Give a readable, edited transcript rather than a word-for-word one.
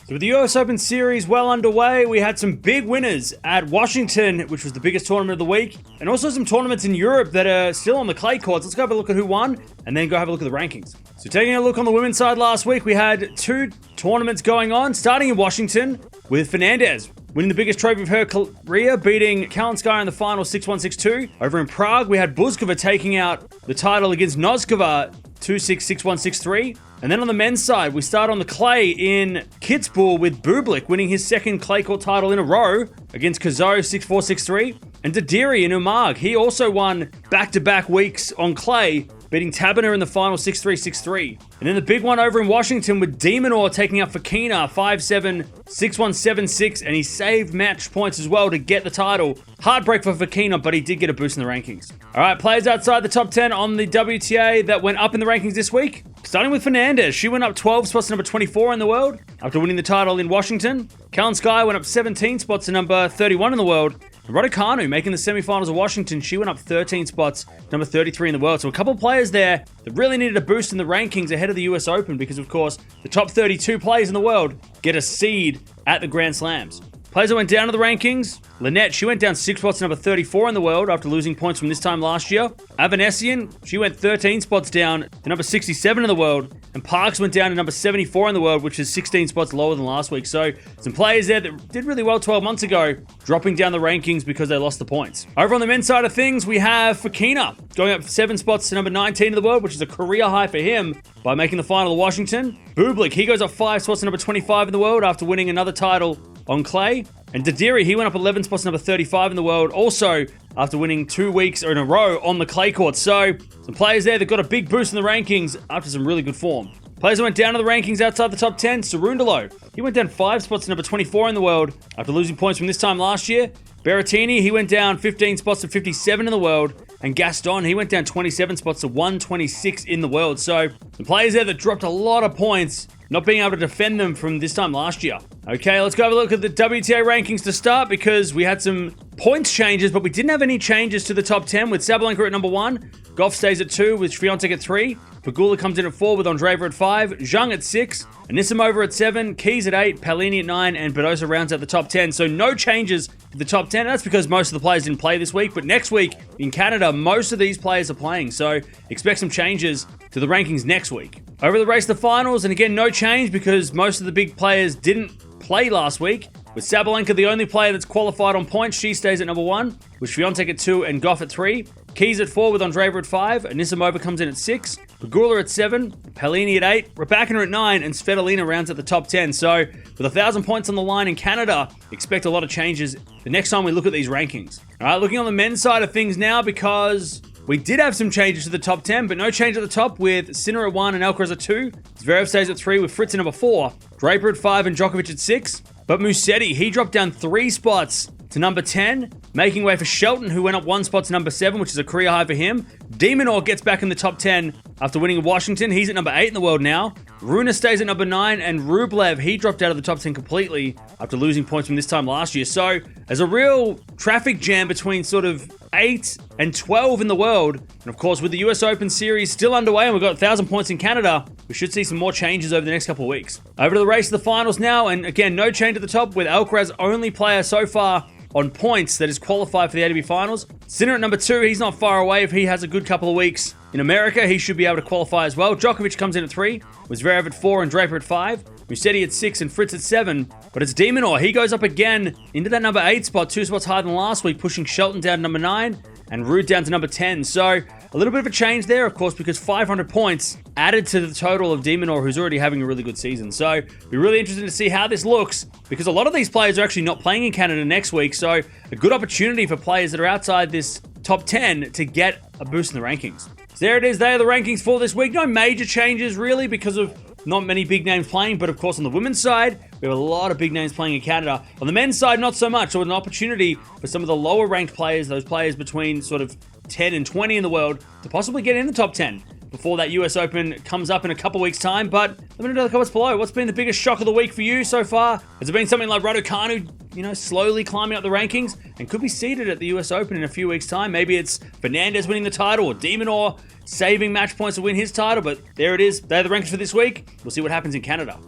So with the US Open Series well underway, we had some big winners at Washington, which was the biggest tournament of the week, and also some tournaments in Europe that are still on the clay courts. Let's go have a look at who won, and then go have a look at the rankings. So taking a look on the women's side last week, we had two tournaments going on, starting in Washington with Fernandez winning the biggest trophy of her career, beating Kalinskaya in the final 6-1, 6-2. Over in Prague, we had Buzkova taking out the title against Noskova 2-6, 6-1, 6-3. And then on the men's side, we start on the clay in Kitzbühel with Bublik winning his second clay court title in a row against Kazo 6-4, 6-3. And Didiri in Umag, he also won back-to-back weeks on clay, beating Tabiner in the final 6-3, 6-3. And then the big one over in Washington with de Minaur taking out Fokina 5-7, 6-1, 7-6, and he saved match points as well to get the title. Heartbreak for Fokina, but he did get a boost in the rankings. All right, players outside the top 10 on the WTA that went up in the rankings this week. Starting with Fernandez, she went up 12 spots to number 24 in the world after winning the title in Washington. Kalinskaya went up 17 spots to number 31 in the world. And Raducanu making the semifinals of Washington, she went up 13 spots, number 33 in the world. So a couple of players there that really needed a boost in the rankings ahead of the US Open because, of course, the top 32 players in the world get a seed at the Grand Slams. Players that went down to the rankings, Linette, she went down 6 spots to number 34 in the world after losing points from this time last year. Avanesian, she went 13 spots down to number 67 in the world. And Parks went down to number 74 in the world, which is 16 spots lower than last week. So some players there that did really well 12 months ago, dropping down the rankings because they lost the points. Over on the men's side of things, we have Fokina going up 7 spots to number 19 in the world, which is a career high for him by making the final of Washington. Bublik, he goes up 5 spots to number 25 in the world after winning another title on clay. And Didiri, he went up 11 spots to number 35 in the world, also after winning 2 weeks in a row on the clay court. So, some players there that got a big boost in the rankings after some really good form. Players that went down to the rankings outside the top 10, Cerundolo. He went down 5 spots to number 24 in the world after losing points from this time last year. Berrettini, he went down 15 spots to 57 in the world. And Gaston, he went down 27 spots to 126 in the world. So, the players there that dropped a lot of points, not being able to defend them from this time last year. Okay, let's go have a look at the WTA rankings to start because we had some points changes, but we didn't have any changes to the top 10 with Sabalenka at number 1. Gauff stays at 2 with Swiatek at 3. Pegula comes in at 4 with Andreeva at 5. Zhang at 6. Anisimova at 7. Keys at 8. Pellini at 9. And Badosa rounds out the top 10. So no changes to the top 10. That's because most of the players didn't play this week. But next week in Canada, most of these players are playing. So expect some changes to the rankings next week. Over the race to the finals, and again, no change because most of the big players didn't play last week. With Sabalenka, the only player that's qualified on points, she stays at number 1, with Swiatek at 2 and Gauff at 3. Keys at 4 with Andreeva at 5. Anisimova comes in at 6. Pegula at 7. Pellini at 8. Rybakina at 9. And Svitolina rounds at the top 10. So, with 1,000 points on the line in Canada, expect a lot of changes the next time we look at these rankings. All right, looking on the men's side of things now because we did have some changes to the top 10, but no change at the top with Sinner at 1 and Alcaraz at 2. Zverev stays at 3 with Fritz at number 4. Draper at 5 and Djokovic at 6. But Musetti, he dropped down 3 spots to number 10, making way for Shelton, who went up 1 spot to number 7, which is a career high for him. De Minaur gets back in the top 10 after winning in Washington. He's at number 8 in the world now. Rune stays at number 9, and Rublev, he dropped out of the top 10 completely after losing points from this time last year. So, there's a real traffic jam between sort of 8 and 12 in the world. And of course, with the US Open Series still underway and we've got 1,000 points in Canada, we should see some more changes over the next couple of weeks. Over to the race of the finals now, and again, no change at the top with Alcaraz only player so far on points that is qualified for the ATP Finals. Sinner at number 2, he's not far away. If he has a good couple of weeks in America, he should be able to qualify as well. Djokovic comes in at 3, with Zverev at 4 and Draper at 5. Musetti at 6 and Fritz at 7. But it's de Minaur. He goes up again into that number 8 spot, 2 spots higher than last week, pushing Shelton down to number 9 and Ruud down to number 10. So a little bit of a change there, of course, because 500 points added to the total of de Minaur, who's already having a really good season. So we're really interested to see how this looks because a lot of these players are actually not playing in Canada next week. So a good opportunity for players that are outside this top 10 to get a boost in the rankings. So there it is. They are the rankings for this week. No major changes really because of not many big names playing, but of course on the women's side, we have a lot of big names playing in Canada. On the men's side, not so much. So an opportunity for some of the lower ranked players, those players between sort of 10 and 20 in the world, to possibly get in the top 10 before that US Open comes up in a couple weeks' time. But let me know in the comments below. What's been the biggest shock of the week for you so far? Has it been something like Raducanu, slowly climbing up the rankings and could be seeded at the US Open in a few weeks' time? Maybe it's Fernandez winning the title or de Minaur saving match points to win his title. But there it is. They're the rankings for this week. We'll see what happens in Canada.